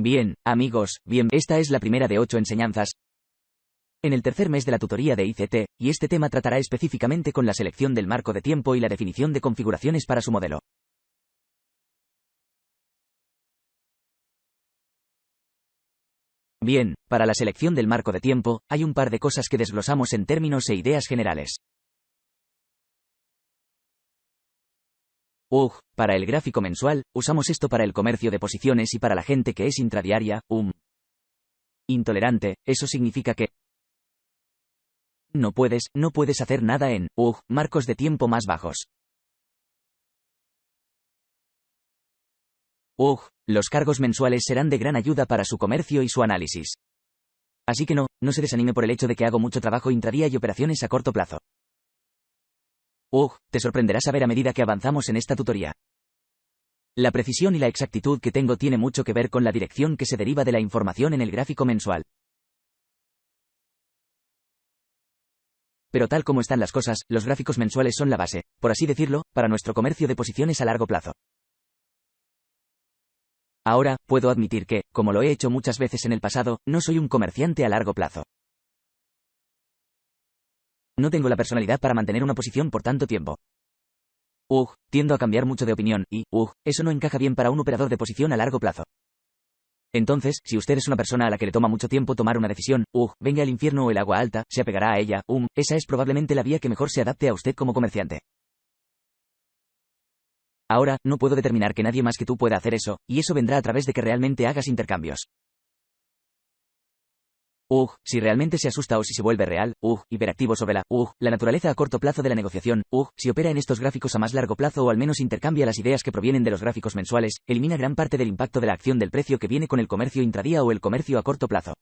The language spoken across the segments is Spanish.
Bien, amigos, esta es la primera de 8 enseñanzas en el tercer mes de la tutoría de ICT, y este tema tratará específicamente con la selección del marco de tiempo y la definición de configuraciones para su modelo. Bien, para la selección del marco de tiempo, hay un par de cosas que desglosamos en términos e ideas generales. Para el gráfico mensual, usamos esto para el comercio de posiciones y para la gente que es intradiaria, intolerante, eso significa que no puedes hacer nada en marcos de tiempo más bajos. Los cargos mensuales serán de gran ayuda para su comercio y su análisis. Así que no se desanime por el hecho de que hago mucho trabajo intradía y operaciones a corto plazo. Te sorprenderá saber a medida que avanzamos en esta tutoría. La precisión y la exactitud que tengo tiene mucho que ver con la dirección que se deriva de la información en el gráfico mensual. Pero tal como están las cosas, los gráficos mensuales son la base, por así decirlo, para nuestro comercio de posiciones a largo plazo. Ahora, puedo admitir que, como lo he hecho muchas veces en el pasado, no soy un comerciante a largo plazo. No tengo la personalidad para mantener una posición por tanto tiempo. Tiendo a cambiar mucho de opinión, y, eso no encaja bien para un operador de posición a largo plazo. Entonces, si usted es una persona a la que le toma mucho tiempo tomar una decisión, venga el infierno o el agua alta, se apegará a ella, esa es probablemente la vía que mejor se adapte a usted como comerciante. Ahora, no puedo determinar que nadie más que tú pueda hacer eso, y eso vendrá a través de que realmente hagas intercambios. Si realmente se asusta o si se vuelve real, hiperactivo sobre la naturaleza a corto plazo de la negociación, si opera en estos gráficos a más largo plazo o al menos intercambia las ideas que provienen de los gráficos mensuales, elimina gran parte del impacto de la acción del precio que viene con el comercio intradía o el comercio a corto plazo.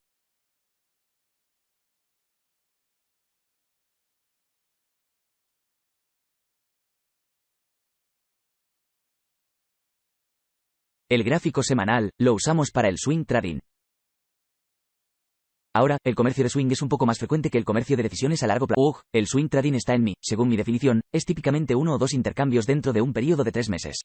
El gráfico semanal, lo usamos para el swing trading. Ahora, el comercio de swing es un poco más frecuente que el comercio de decisiones a largo plazo. El swing trading está en según mi definición, es típicamente 1 o 2 intercambios dentro de un periodo de 3 meses.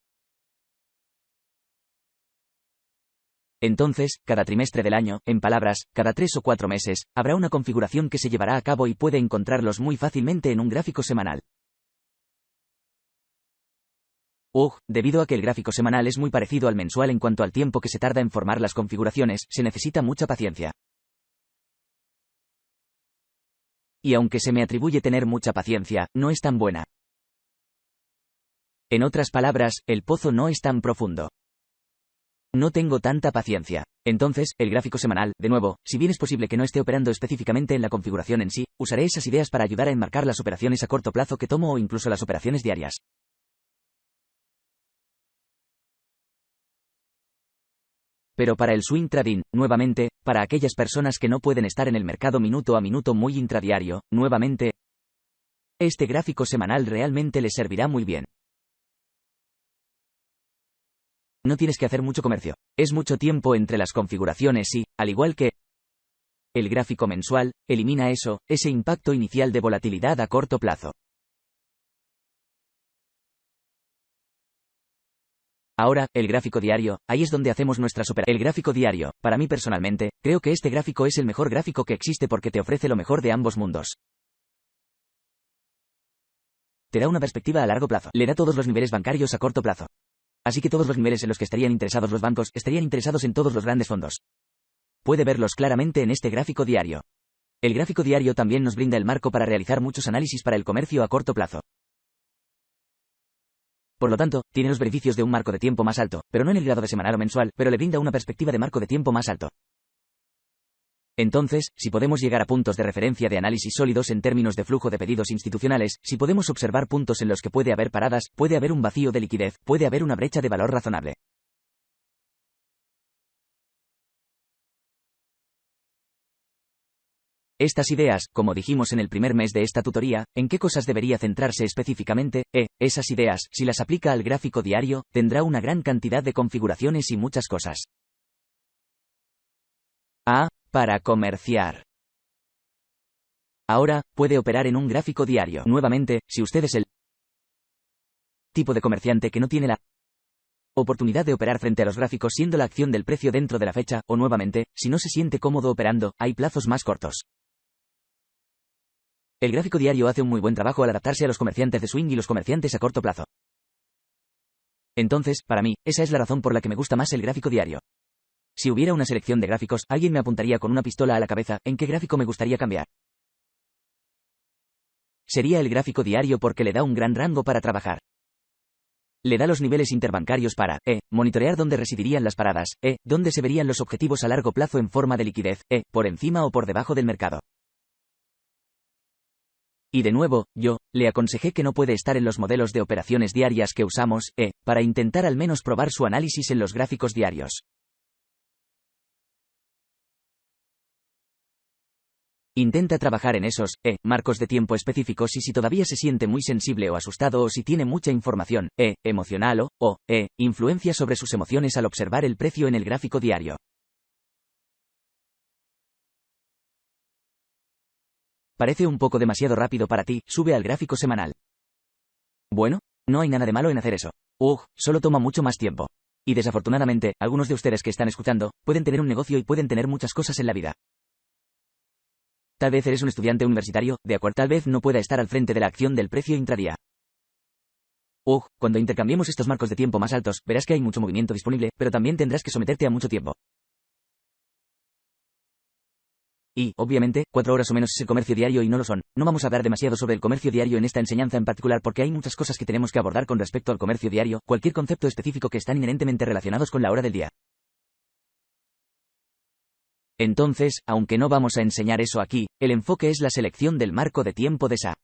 Entonces, cada trimestre del año, en palabras, cada 3 o 4 meses, habrá una configuración que se llevará a cabo y puede encontrarlos muy fácilmente en un gráfico semanal. Debido a que el gráfico semanal es muy parecido al mensual en cuanto al tiempo que se tarda en formar las configuraciones, se necesita mucha paciencia. Y aunque se me atribuye tener mucha paciencia, no es tan buena. En otras palabras, el pozo no es tan profundo. No tengo tanta paciencia. Entonces, el gráfico semanal, de nuevo, si bien es posible que no esté operando específicamente en la configuración en sí, usaré esas ideas para ayudar a enmarcar las operaciones a corto plazo que tomo o incluso las operaciones diarias. Pero para el swing trading, nuevamente, para aquellas personas que no pueden estar en el mercado minuto a minuto muy intradiario, nuevamente, este gráfico semanal realmente les servirá muy bien. No tienes que hacer mucho comercio. Es mucho tiempo entre las configuraciones y, al igual que el gráfico mensual, elimina ese impacto inicial de volatilidad a corto plazo. Ahora, el gráfico diario, ahí es donde hacemos nuestras operaciones. El gráfico diario, para mí personalmente, creo que este gráfico es el mejor gráfico que existe porque te ofrece lo mejor de ambos mundos. Te da una perspectiva a largo plazo. Le da todos los niveles bancarios a corto plazo. Así que todos los niveles en los que estarían interesados los bancos, estarían interesados en todos los grandes fondos. Puede verlos claramente en este gráfico diario. El gráfico diario también nos brinda el marco para realizar muchos análisis para el comercio a corto plazo. Por lo tanto, tiene los beneficios de un marco de tiempo más alto, pero no en el grado de semanal o mensual, pero le brinda una perspectiva de marco de tiempo más alto. Entonces, si podemos llegar a puntos de referencia de análisis sólidos en términos de flujo de pedidos institucionales, si podemos observar puntos en los que puede haber paradas, puede haber un vacío de liquidez, puede haber una brecha de valor razonable. Estas ideas, como dijimos en el primer mes de esta tutoría, ¿en qué cosas debería centrarse específicamente? Esas ideas, si las aplica al gráfico diario, tendrá una gran cantidad de configuraciones y muchas cosas. Para comerciar. Ahora, puede operar en un gráfico diario. Nuevamente, si usted es el tipo de comerciante que no tiene la Oportunidad de operar frente a los gráficos siendo la acción del precio dentro de la fecha, o nuevamente, si no se siente cómodo operando, hay plazos más cortos. El gráfico diario hace un muy buen trabajo al adaptarse a los comerciantes de swing y los comerciantes a corto plazo. Entonces, para mí, esa es la razón por la que me gusta más el gráfico diario. Si hubiera una selección de gráficos, alguien me apuntaría con una pistola a la cabeza, ¿en qué gráfico me gustaría cambiar? Sería el gráfico diario porque le da un gran rango para trabajar. Le da los niveles interbancarios para monitorear dónde residirían las paradas, dónde se verían los objetivos a largo plazo en forma de liquidez, por encima o por debajo del mercado. Y de nuevo, yo le aconsejé que no puede estar en los modelos de operaciones diarias que usamos, para intentar al menos probar su análisis en los gráficos diarios. Intenta trabajar en esos marcos de tiempo específicos y si todavía se siente muy sensible o asustado o si tiene mucha información emocional o influencia sobre sus emociones al observar el precio en el gráfico diario. Parece un poco demasiado rápido para ti, sube al gráfico semanal. Bueno, no hay nada de malo en hacer eso. Solo toma mucho más tiempo. Y desafortunadamente, algunos de ustedes que están escuchando, pueden tener un negocio y pueden tener muchas cosas en la vida. Tal vez eres un estudiante universitario, de acuerdo, tal vez no pueda estar al frente de la acción del precio intradía. Cuando intercambiemos estos marcos de tiempo más altos, verás que hay mucho movimiento disponible, pero también tendrás que someterte a mucho tiempo. Y, obviamente, 4 horas o menos es el comercio diario y no lo son. No vamos a hablar demasiado sobre el comercio diario en esta enseñanza en particular porque hay muchas cosas que tenemos que abordar con respecto al comercio diario, cualquier concepto específico que están inherentemente relacionados con la hora del día. Entonces, aunque no vamos a enseñar eso aquí, el enfoque es la selección del marco de tiempo de SA.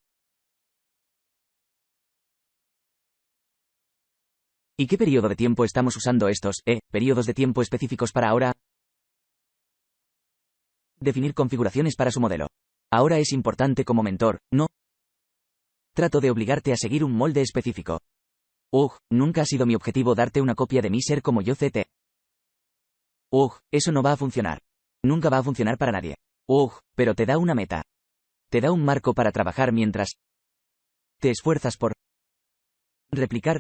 ¿Y qué periodo de tiempo estamos usando estos, periodos de tiempo específicos para ahora? Definir configuraciones para su modelo. Ahora es importante como mentor, no trato de obligarte a seguir un molde específico. Nunca ha sido mi objetivo darte una copia de mi ser como yo CT. Eso no va a funcionar. Nunca va a funcionar para nadie. Pero te da una meta. Te da un marco para trabajar mientras te esfuerzas por replicar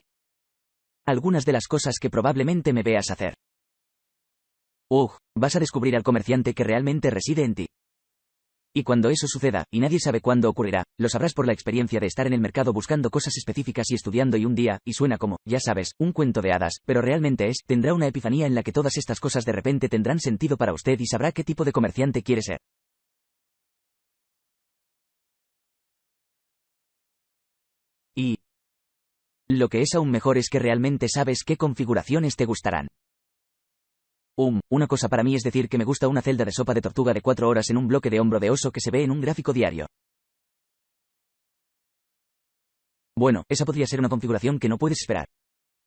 algunas de las cosas que probablemente me veas hacer. Vas a descubrir al comerciante que realmente reside en ti. Y cuando eso suceda, y nadie sabe cuándo ocurrirá, lo sabrás por la experiencia de estar en el mercado buscando cosas específicas y estudiando y un día, y suena como, ya sabes, un cuento de hadas, pero realmente tendrá una epifanía en la que todas estas cosas de repente tendrán sentido para usted y sabrá qué tipo de comerciante quiere ser. Y lo que es aún mejor es que realmente sabes qué configuraciones te gustarán. Una cosa para mí es decir que me gusta una celda de sopa de tortuga de 4 horas en un bloque de hombro de oso que se ve en un gráfico diario. Bueno, esa podría ser una configuración que no puedes esperar.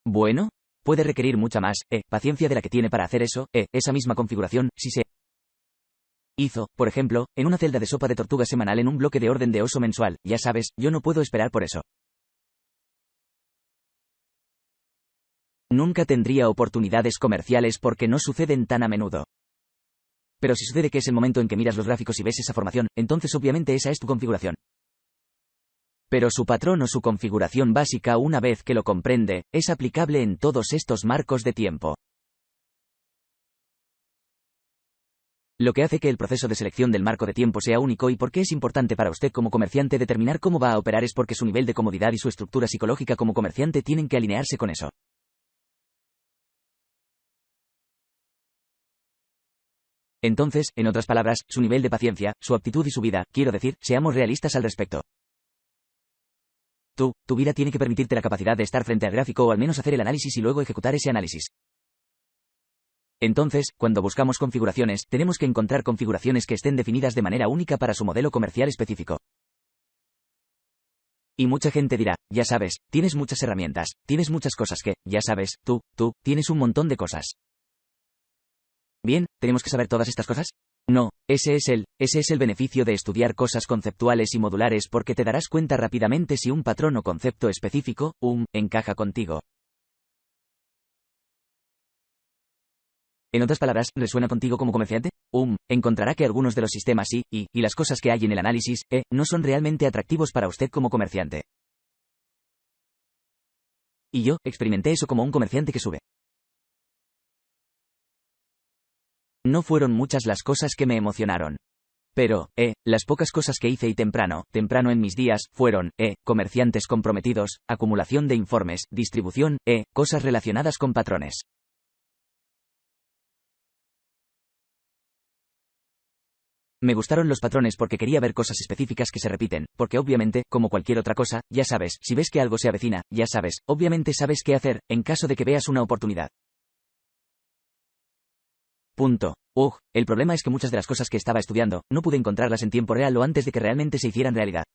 Bueno, puede requerir mucha más, paciencia de la que tiene para hacer eso, esa misma configuración, si se hizo, por ejemplo, en una celda de sopa de tortuga semanal en un bloque de orden de oso mensual, ya sabes, yo no puedo esperar por eso. Nunca tendría oportunidades comerciales porque no suceden tan a menudo. Pero si sucede que es el momento en que miras los gráficos y ves esa formación, entonces obviamente esa es tu configuración. Pero su patrón o su configuración básica, una vez que lo comprende, es aplicable en todos estos marcos de tiempo. Lo que hace que el proceso de selección del marco de tiempo sea único y por qué es importante para usted como comerciante determinar cómo va a operar es porque su nivel de comodidad y su estructura psicológica como comerciante tienen que alinearse con eso. Entonces, en otras palabras, su nivel de paciencia, su aptitud y su vida, quiero decir, seamos realistas al respecto. Tu vida tiene que permitirte la capacidad de estar frente al gráfico o al menos hacer el análisis y luego ejecutar ese análisis. Entonces, cuando buscamos configuraciones, tenemos que encontrar configuraciones que estén definidas de manera única para su modelo comercial específico. Y mucha gente dirá, ya sabes, tienes muchas herramientas, tienes muchas cosas que, ya sabes, tú, tienes un montón de cosas. Bien, ¿tenemos que saber todas estas cosas? No, ese es el beneficio de estudiar cosas conceptuales y modulares porque te darás cuenta rápidamente si un patrón o concepto específico, encaja contigo. En otras palabras, ¿resuena contigo como comerciante? Encontrará que algunos de los sistemas y las cosas que hay en el análisis, no son realmente atractivos para usted como comerciante. Y yo, experimenté eso como un comerciante que sube. No fueron muchas las cosas que me emocionaron. Pero, las pocas cosas que hice y temprano en mis días, fueron, comerciantes comprometidos, acumulación de informes, distribución, cosas relacionadas con patrones. Me gustaron los patrones porque quería ver cosas específicas que se repiten, porque obviamente, como cualquier otra cosa, ya sabes, si ves que algo se avecina, ya sabes, obviamente sabes qué hacer, en caso de que veas una oportunidad. Punto. El problema es que muchas de las cosas que estaba estudiando, no pude encontrarlas en tiempo real o antes de que realmente se hicieran realidad.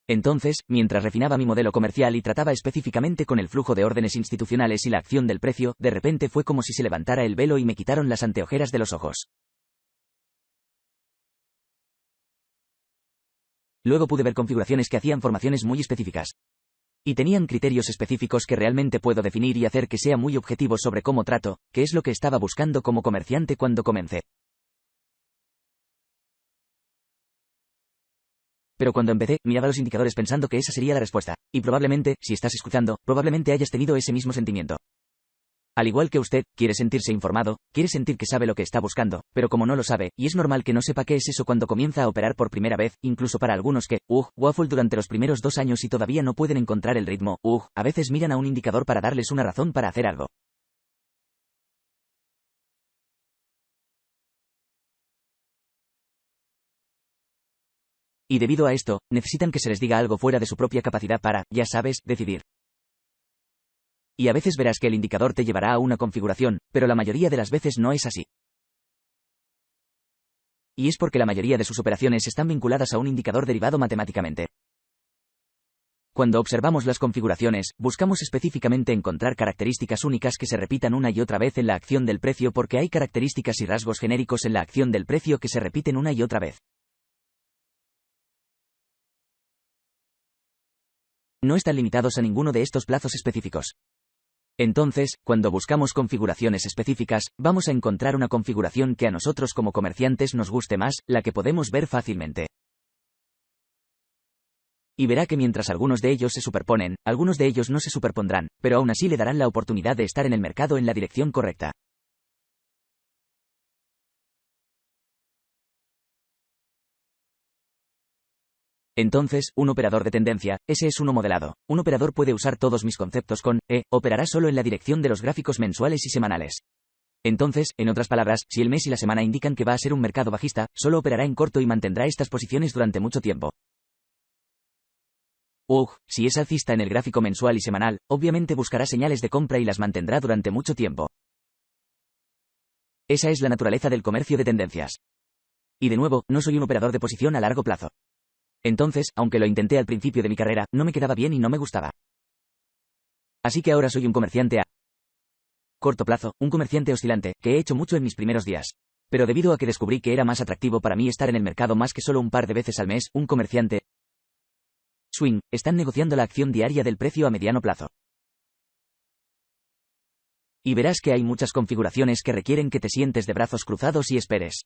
Entonces, mientras refinaba mi modelo comercial y trataba específicamente con el flujo de órdenes institucionales y la acción del precio, de repente fue como si se levantara el velo y me quitaron las anteojeras de los ojos. Luego pude ver configuraciones que hacían formaciones muy específicas. Y tenían criterios específicos que realmente puedo definir y hacer que sea muy objetivo sobre cómo trato, que es lo que estaba buscando como comerciante cuando comencé. Pero cuando empecé, miraba los indicadores pensando que esa sería la respuesta. Y probablemente, si estás escuchando, probablemente hayas tenido ese mismo sentimiento. Al igual que usted, quiere sentirse informado, quiere sentir que sabe lo que está buscando, pero como no lo sabe, y es normal que no sepa qué es eso cuando comienza a operar por primera vez, incluso para algunos que, waffle durante los primeros 2 años y todavía no pueden encontrar el ritmo, a veces miran a un indicador para darles una razón para hacer algo. Y debido a esto, necesitan que se les diga algo fuera de su propia capacidad para, ya sabes, decidir. Y a veces verás que el indicador te llevará a una configuración, pero la mayoría de las veces no es así. Y es porque la mayoría de sus operaciones están vinculadas a un indicador derivado matemáticamente. Cuando observamos las configuraciones, buscamos específicamente encontrar características únicas que se repitan una y otra vez en la acción del precio porque hay características y rasgos genéricos en la acción del precio que se repiten una y otra vez. No están limitados a ninguno de estos plazos específicos. Entonces, cuando buscamos configuraciones específicas, vamos a encontrar una configuración que a nosotros como comerciantes nos guste más, la que podemos ver fácilmente. Y verá que mientras algunos de ellos se superponen, algunos de ellos no se superpondrán, pero aún así le darán la oportunidad de estar en el mercado en la dirección correcta. Entonces, un operador de tendencia, ese es uno modelado. Un operador puede usar todos mis conceptos con, operará solo en la dirección de los gráficos mensuales y semanales. Entonces, en otras palabras, si el mes y la semana indican que va a ser un mercado bajista, solo operará en corto y mantendrá estas posiciones durante mucho tiempo. Si es alcista en el gráfico mensual y semanal, obviamente buscará señales de compra y las mantendrá durante mucho tiempo. Esa es la naturaleza del comercio de tendencias. Y de nuevo, no soy un operador de posición a largo plazo. Entonces, aunque lo intenté al principio de mi carrera, no me quedaba bien y no me gustaba. Así que ahora soy un comerciante a corto plazo, un comerciante oscilante, que he hecho mucho en mis primeros días. Pero debido a que descubrí que era más atractivo para mí estar en el mercado más que solo un par de veces al mes, un comerciante swing, están negociando la acción diaria del precio a mediano plazo. Y verás que hay muchas configuraciones que requieren que te sientes de brazos cruzados y esperes.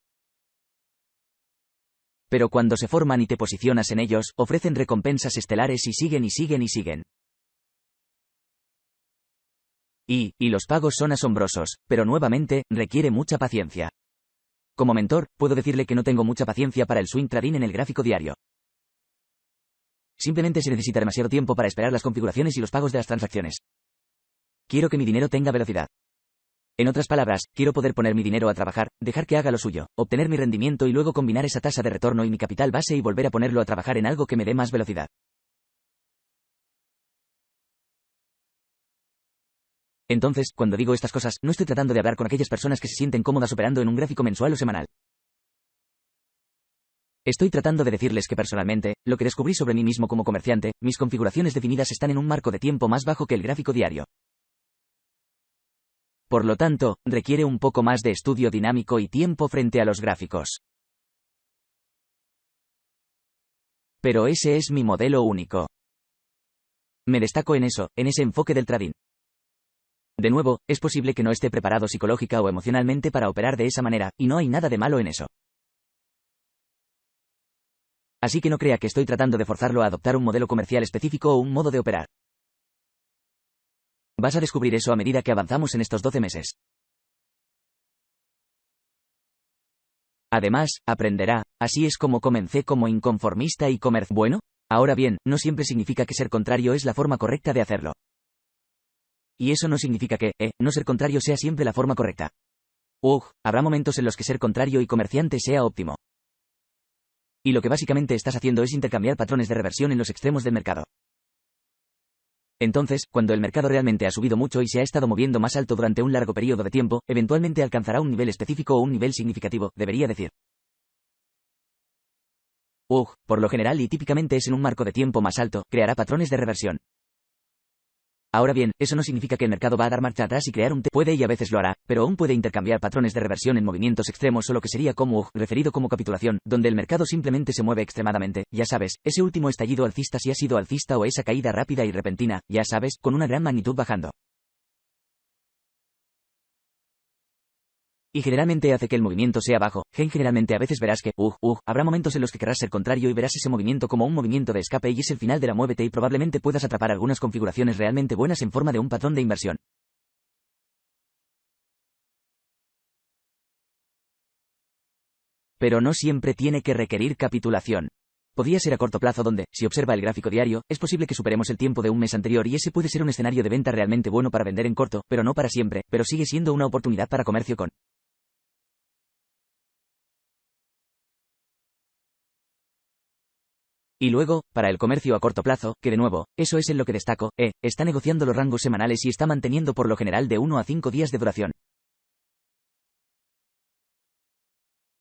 Pero cuando se forman y te posicionas en ellos, ofrecen recompensas estelares y siguen y siguen y siguen. Y los pagos son asombrosos, pero nuevamente, requiere mucha paciencia. Como mentor, puedo decirle que no tengo mucha paciencia para el swing trading en el gráfico diario. Simplemente se necesita demasiado tiempo para esperar las configuraciones y los pagos de las transacciones. Quiero que mi dinero tenga velocidad. En otras palabras, quiero poder poner mi dinero a trabajar, dejar que haga lo suyo, obtener mi rendimiento y luego combinar esa tasa de retorno y mi capital base y volver a ponerlo a trabajar en algo que me dé más velocidad. Entonces, cuando digo estas cosas, no estoy tratando de hablar con aquellas personas que se sienten cómodas operando en un gráfico mensual o semanal. Estoy tratando de decirles que personalmente, lo que descubrí sobre mí mismo como comerciante, mis configuraciones definidas están en un marco de tiempo más bajo que el gráfico diario. Por lo tanto, requiere un poco más de estudio dinámico y tiempo frente a los gráficos. Pero ese es mi modelo único. Me destaco en eso, en ese enfoque del trading. De nuevo, es posible que no esté preparado psicológica o emocionalmente para operar de esa manera, y no hay nada de malo en eso. Así que no crea que estoy tratando de forzarlo a adoptar un modelo comercial específico o un modo de operar. Vas a descubrir eso a medida que avanzamos en estos 12 meses. Además, aprenderá, así es como comencé como inconformista y bueno. Ahora bien, no siempre significa que ser contrario es la forma correcta de hacerlo. Y eso no significa que, no ser contrario sea siempre la forma correcta. Habrá momentos en los que ser contrario y comerciante sea óptimo. Y lo que básicamente estás haciendo es intercambiar patrones de reversión en los extremos del mercado. Entonces, cuando el mercado realmente ha subido mucho y se ha estado moviendo más alto durante un largo periodo de tiempo, eventualmente alcanzará un nivel específico o un nivel significativo, debería decir. Por lo general y típicamente es en un marco de tiempo más alto, creará patrones de reversión. Ahora bien, eso no significa que el mercado va a dar marcha atrás y crear un puede y a veces lo hará, pero aún puede intercambiar patrones de reversión en movimientos extremos o lo que sería como referido como capitulación, donde el mercado simplemente se mueve extremadamente, ya sabes, ese último estallido alcista si ha sido alcista o esa caída rápida y repentina, ya sabes, con una gran magnitud bajando. Y generalmente hace que el movimiento sea bajo. Generalmente a veces verás que, habrá momentos en los que querrás ser contrario y verás ese movimiento como un movimiento de escape y es el final de la muévete y probablemente puedas atrapar algunas configuraciones realmente buenas en forma de un patrón de inversión. Pero no siempre tiene que requerir capitulación. Podría ser a corto plazo donde, si observa el gráfico diario, es posible que superemos el tiempo de un mes anterior y ese puede ser un escenario de venta realmente bueno para vender en corto, pero no para siempre, pero sigue siendo una oportunidad para comercio con. Y luego, para el comercio a corto plazo, que de nuevo, eso es en lo que destaco, está negociando los rangos semanales y está manteniendo por lo general de 1 a 5 días de duración.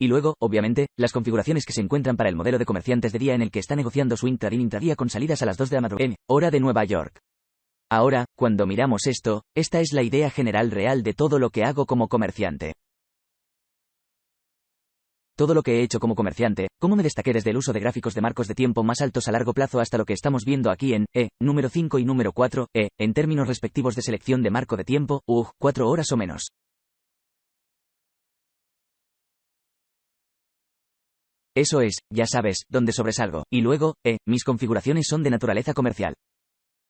Y luego, obviamente, las configuraciones que se encuentran para el modelo de comerciantes de día en el que está negociando swing trading intradía con salidas a las 2 de la madrugada, hora de Nueva York. Ahora, cuando miramos esto, esta es la idea general real de todo lo que hago como comerciante. Todo lo que he hecho como comerciante, cómo me destaqué desde el uso de gráficos de marcos de tiempo más altos a largo plazo hasta lo que estamos viendo aquí en número 5 y número 4, en términos respectivos de selección de marco de tiempo, 4 horas o menos. Eso es, ya sabes, donde sobresalgo. Y luego, mis configuraciones son de naturaleza comercial.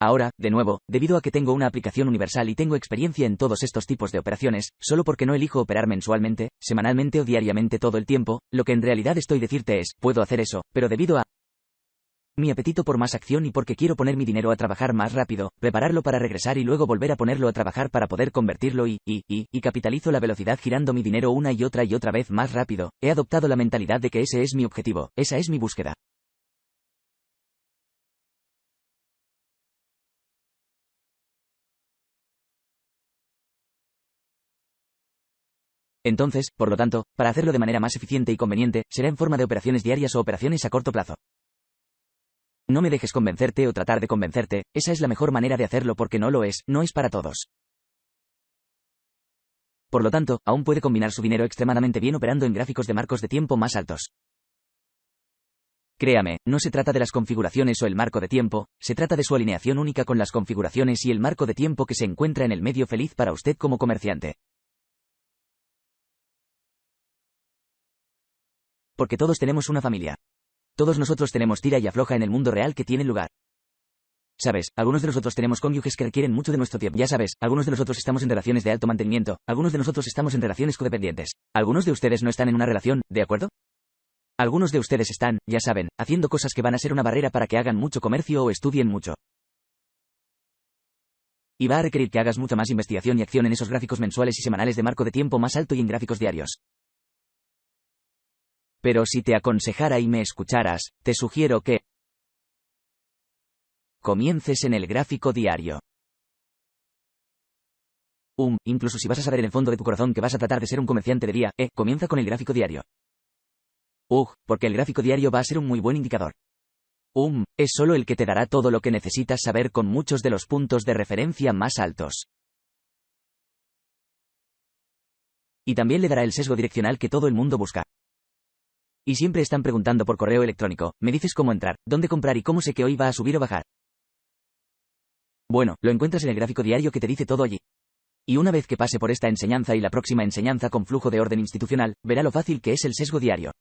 Ahora, de nuevo, debido a que tengo una aplicación universal y tengo experiencia en todos estos tipos de operaciones, solo porque no elijo operar mensualmente, semanalmente o diariamente todo el tiempo, lo que en realidad estoy decirte es, puedo hacer eso, pero debido a mi apetito por más acción y porque quiero poner mi dinero a trabajar más rápido, prepararlo para regresar y luego volver a ponerlo a trabajar para poder convertirlo y capitalizo la velocidad girando mi dinero una y otra vez más rápido, he adoptado la mentalidad de que ese es mi objetivo, esa es mi búsqueda. Entonces, por lo tanto, para hacerlo de manera más eficiente y conveniente, será en forma de operaciones diarias o operaciones a corto plazo. No me dejes convencerte o tratar de convencerte, esa es la mejor manera de hacerlo porque no lo es, no es para todos. Por lo tanto, aún puede combinar su dinero extremadamente bien operando en gráficos de marcos de tiempo más altos. Créame, no se trata de las configuraciones o el marco de tiempo, se trata de su alineación única con las configuraciones y el marco de tiempo que se encuentra en el medio feliz para usted como comerciante. Porque todos tenemos una familia. Todos nosotros tenemos tira y afloja en el mundo real que tiene lugar. Sabes, algunos de nosotros tenemos cónyuges que requieren mucho de nuestro tiempo. Ya sabes, algunos de nosotros estamos en relaciones de alto mantenimiento, algunos de nosotros estamos en relaciones codependientes. Algunos de ustedes no están en una relación, ¿de acuerdo? Algunos de ustedes están, ya saben, haciendo cosas que van a ser una barrera para que hagan mucho comercio o estudien mucho. Y va a requerir que hagas mucha más investigación y acción en esos gráficos mensuales y semanales de marco de tiempo más alto y en gráficos diarios. Pero si te aconsejara y me escucharas, te sugiero que comiences en el gráfico diario. Incluso si vas a saber en el fondo de tu corazón que vas a tratar de ser un comerciante de día, comienza con el gráfico diario. Porque el gráfico diario va a ser un muy buen indicador. Es solo el que te dará todo lo que necesitas saber con muchos de los puntos de referencia más altos. Y también le dará el sesgo direccional que todo el mundo busca. Y siempre están preguntando por correo electrónico, me dices cómo entrar, dónde comprar y cómo sé que hoy va a subir o bajar. Bueno, lo encuentras en el gráfico diario que te dice todo allí. Y una vez que pase por esta enseñanza y la próxima enseñanza con flujo de orden institucional, verá lo fácil que es el sesgo diario.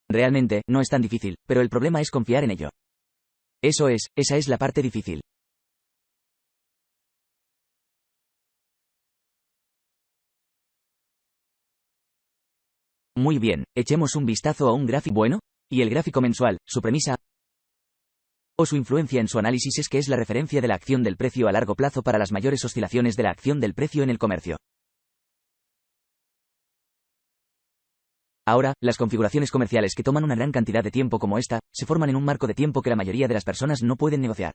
Realmente, no es tan difícil, pero el problema es confiar en ello. Esa es la parte difícil. Muy bien, echemos un vistazo a un gráfico bueno. ¿Y el gráfico mensual, su premisa o su influencia en su análisis es que es la referencia de la acción del precio a largo plazo para las mayores oscilaciones de la acción del precio en el comercio? Ahora, las configuraciones comerciales que toman una gran cantidad de tiempo como esta, se forman en un marco de tiempo que la mayoría de las personas no pueden negociar.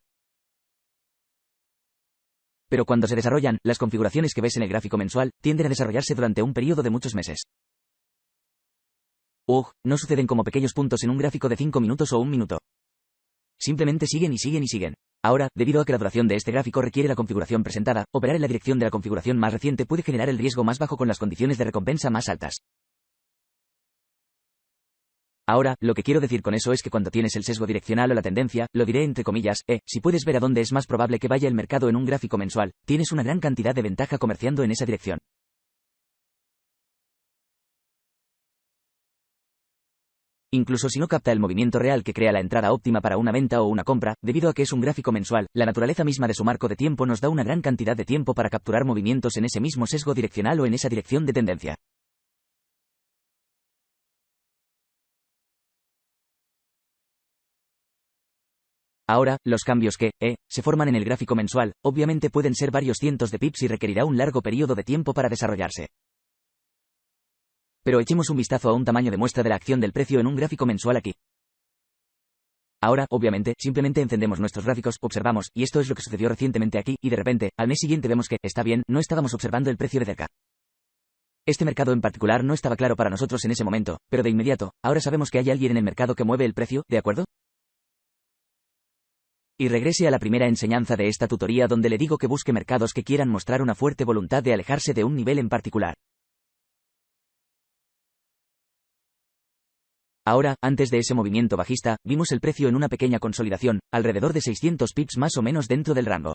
Pero cuando se desarrollan, las configuraciones que ves en el gráfico mensual, tienden a desarrollarse durante un periodo de muchos meses. No suceden como pequeños puntos en un gráfico de 5 minutos o 1 minuto. Simplemente siguen y siguen y siguen. Ahora, debido a que la duración de este gráfico requiere la configuración presentada, operar en la dirección de la configuración más reciente puede generar el riesgo más bajo con las condiciones de recompensa más altas. Ahora, lo que quiero decir con eso es que cuando tienes el sesgo direccional o la tendencia, lo diré entre comillas, si puedes ver a dónde es más probable que vaya el mercado en un gráfico mensual, tienes una gran cantidad de ventaja comerciando en esa dirección. Incluso si no capta el movimiento real que crea la entrada óptima para una venta o una compra, debido a que es un gráfico mensual, la naturaleza misma de su marco de tiempo nos da una gran cantidad de tiempo para capturar movimientos en ese mismo sesgo direccional o en esa dirección de tendencia. Ahora, los cambios que, se forman en el gráfico mensual, obviamente pueden ser varios cientos de pips y requerirá un largo periodo de tiempo para desarrollarse. Pero echemos un vistazo a un tamaño de muestra de la acción del precio en un gráfico mensual aquí. Ahora, obviamente, simplemente encendemos nuestros gráficos, observamos, y esto es lo que sucedió recientemente aquí, y de repente, al mes siguiente vemos que, está bien, no estábamos observando el precio de cerca. Este mercado en particular no estaba claro para nosotros en ese momento, pero de inmediato, ahora sabemos que hay alguien en el mercado que mueve el precio, ¿de acuerdo? Y regrese a la primera enseñanza de esta tutoría donde le digo que busque mercados que quieran mostrar una fuerte voluntad de alejarse de un nivel en particular. Ahora, antes de ese movimiento bajista, vimos el precio en una pequeña consolidación, alrededor de 600 pips más o menos dentro del rango.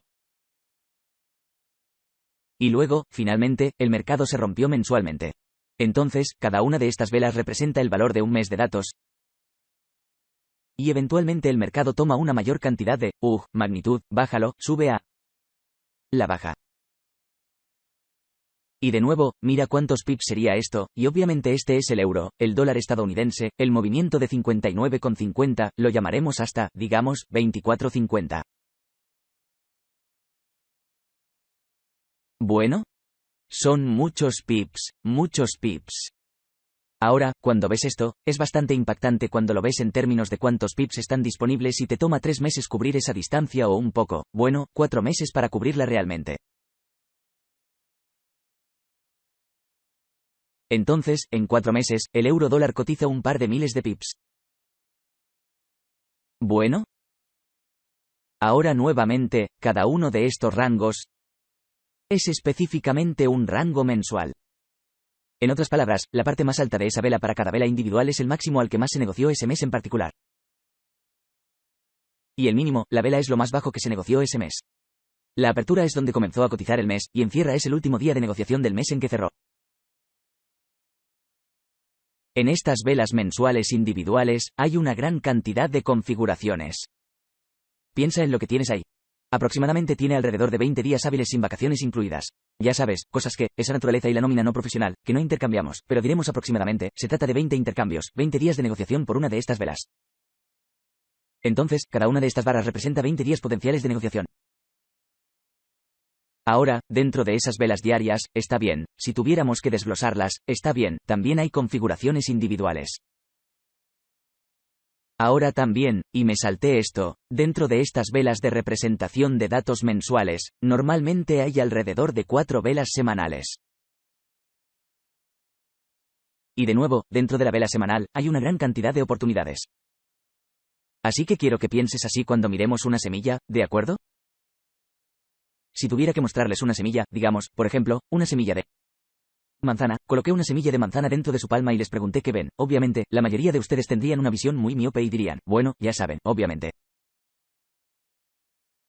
Y luego, finalmente, el mercado se rompió mensualmente. Entonces, cada una de estas velas representa el valor de un mes de datos. Y eventualmente el mercado toma una mayor cantidad de, magnitud, bájalo, sube a la baja. Y de nuevo, mira cuántos pips sería esto, y obviamente este es el euro, el dólar estadounidense, el movimiento de 59,50, lo llamaremos hasta, digamos, 24,50. Bueno, son muchos pips, muchos pips. Ahora, cuando ves esto, es bastante impactante cuando lo ves en términos de cuántos pips están disponibles y te toma 3 meses cubrir esa distancia o un poco, 4 meses para cubrirla realmente. Entonces, en 4 meses, el euro dólar cotiza un par de miles de pips. Bueno. Ahora nuevamente, cada uno de estos rangos es específicamente un rango mensual. En otras palabras, la parte más alta de esa vela para cada vela individual es el máximo al que más se negoció ese mes en particular. Y el mínimo, la vela es lo más bajo que se negoció ese mes. La apertura es donde comenzó a cotizar el mes, y en cierre es el último día de negociación del mes en que cerró. En estas velas mensuales individuales, hay una gran cantidad de configuraciones. Piensa en lo que tienes ahí. Aproximadamente tiene alrededor de 20 días hábiles sin vacaciones incluidas. Ya sabes, cosas que, esa naturaleza y la nómina no profesional, que no intercambiamos, pero diremos aproximadamente, se trata de 20 intercambios, 20 días de negociación por una de estas velas. Entonces, cada una de estas barras representa 20 días potenciales de negociación. Ahora, dentro de esas velas diarias, está bien, si tuviéramos que desglosarlas, está bien, también hay configuraciones individuales. Ahora también, y me salté esto, dentro de estas velas de representación de datos mensuales, normalmente hay alrededor de 4 velas semanales. Y de nuevo, dentro de la vela semanal, hay una gran cantidad de oportunidades. Así que quiero que pienses así cuando miremos una semilla, ¿de acuerdo? Si tuviera que mostrarles una semilla, digamos, por ejemplo, una semilla de manzana, coloqué una semilla de manzana dentro de su palma y les pregunté qué ven. Obviamente, la mayoría de ustedes tendrían una visión muy miope y dirían, bueno, ya saben, obviamente.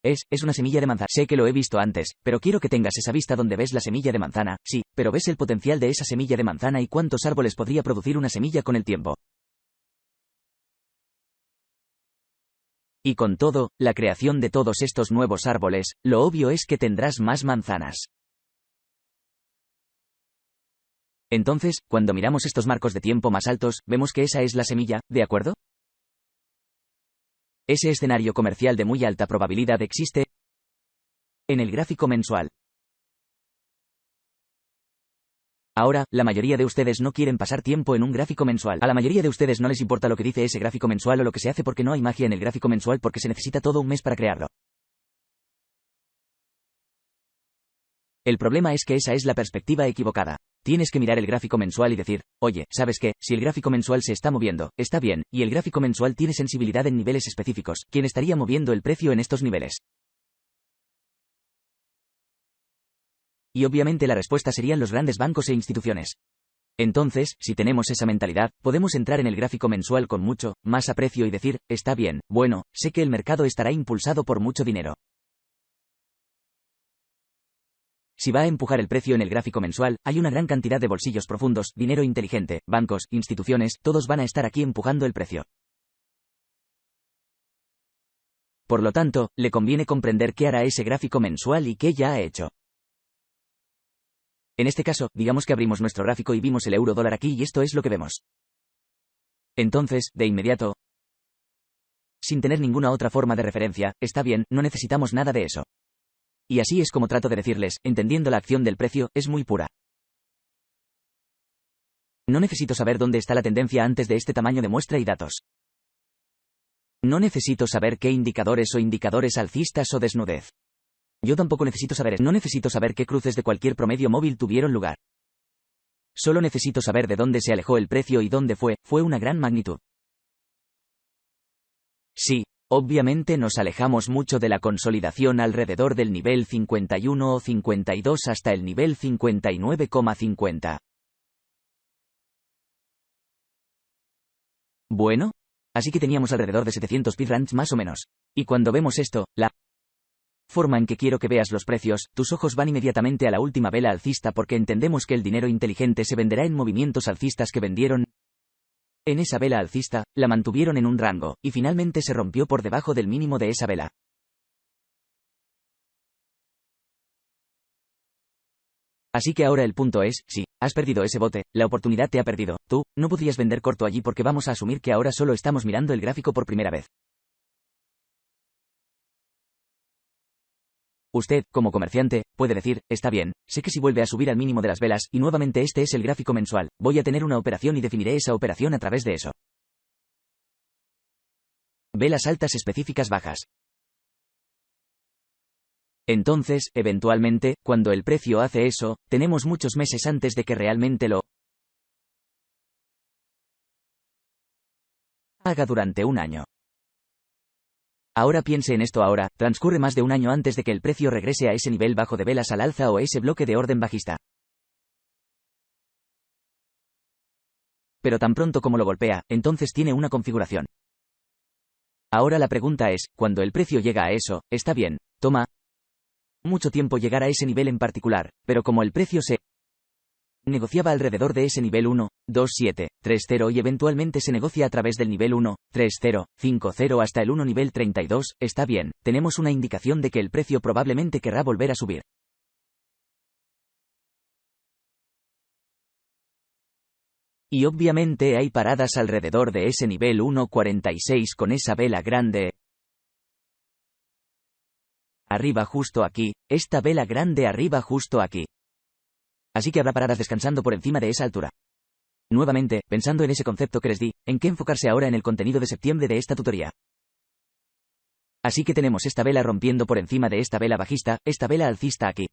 Es una semilla de manzana. Sé que lo he visto antes, pero quiero que tengas esa vista donde ves la semilla de manzana, sí, pero ves el potencial de esa semilla de manzana y cuántos árboles podría producir una semilla con el tiempo. Y con todo, la creación de todos estos nuevos árboles, lo obvio es que tendrás más manzanas. Entonces, cuando miramos estos marcos de tiempo más altos, vemos que esa es la semilla, ¿de acuerdo? Ese escenario comercial de muy alta probabilidad existe en el gráfico mensual. Ahora, la mayoría de ustedes no quieren pasar tiempo en un gráfico mensual. A la mayoría de ustedes no les importa lo que dice ese gráfico mensual o lo que se hace porque no hay magia en el gráfico mensual porque se necesita todo un mes para crearlo. El problema es que esa es la perspectiva equivocada. Tienes que mirar el gráfico mensual y decir, oye, ¿sabes qué? Si el gráfico mensual se está moviendo, está bien, y el gráfico mensual tiene sensibilidad en niveles específicos, ¿quién estaría moviendo el precio en estos niveles? Y obviamente la respuesta serían los grandes bancos e instituciones. Entonces, si tenemos esa mentalidad, podemos entrar en el gráfico mensual con mucho más aprecio y decir, está bien, bueno, sé que el mercado estará impulsado por mucho dinero. Si va a empujar el precio en el gráfico mensual, hay una gran cantidad de bolsillos profundos, dinero inteligente, bancos, instituciones, todos van a estar aquí empujando el precio. Por lo tanto, le conviene comprender qué hará ese gráfico mensual y qué ya ha hecho. En este caso, digamos que abrimos nuestro gráfico y vimos el euro dólar aquí y esto es lo que vemos. Entonces, de inmediato, sin tener ninguna otra forma de referencia, está bien, no necesitamos nada de eso. Y así es como trato de decirles, entendiendo la acción del precio, es muy pura. No necesito saber dónde está la tendencia antes de este tamaño de muestra y datos. No necesito saber qué indicadores o indicadores alcistas o desnudez. Yo tampoco necesito saber, no necesito saber qué cruces de cualquier promedio móvil tuvieron lugar. Solo necesito saber de dónde se alejó el precio y dónde fue una gran magnitud. Sí, obviamente nos alejamos mucho de la consolidación alrededor del nivel 51 o 52 hasta el nivel 59,50. Bueno, así que teníamos alrededor de 700 pip range más o menos. Y cuando vemos esto, la forma en que quiero que veas los precios, tus ojos van inmediatamente a la última vela alcista porque entendemos que el dinero inteligente se venderá en movimientos alcistas que vendieron en esa vela alcista, la mantuvieron en un rango, y finalmente se rompió por debajo del mínimo de esa vela. Así que ahora el punto es, sí, has perdido ese bote, la oportunidad te ha perdido, tú, no podrías vender corto allí porque vamos a asumir que ahora solo estamos mirando el gráfico por primera vez. Usted, como comerciante, puede decir, está bien, sé que si vuelve a subir al mínimo de las velas, y nuevamente este es el gráfico mensual, voy a tener una operación y definiré esa operación a través de eso. Velas altas específicas bajas. Entonces, eventualmente, cuando el precio hace eso, tenemos muchos meses antes de que realmente lo haga durante un año. Ahora piense en esto ahora, transcurre más de un año antes de que el precio regrese a ese nivel bajo de velas al alza o ese bloque de orden bajista. Pero tan pronto como lo golpea, entonces tiene una configuración. Ahora la pregunta es, cuando el precio llega a eso, está bien, toma mucho tiempo llegar a ese nivel en particular, pero como el precio se negociaba alrededor de ese nivel 1, 2, 7, 3, 0 y eventualmente se negocia a través del nivel 1, 3, 0, 5, 0 hasta el 1 nivel 32, está bien, tenemos una indicación de que el precio probablemente querrá volver a subir. Y obviamente hay paradas alrededor de ese nivel 1.46 con esa vela grande arriba justo aquí, esta vela grande arriba justo aquí. Así que habrá paradas descansando por encima de esa altura. Nuevamente, pensando en ese concepto que les di, ¿en qué enfocarse ahora en el contenido de septiembre de esta tutoría? Así que tenemos esta vela rompiendo por encima de esta vela bajista, esta vela alcista aquí.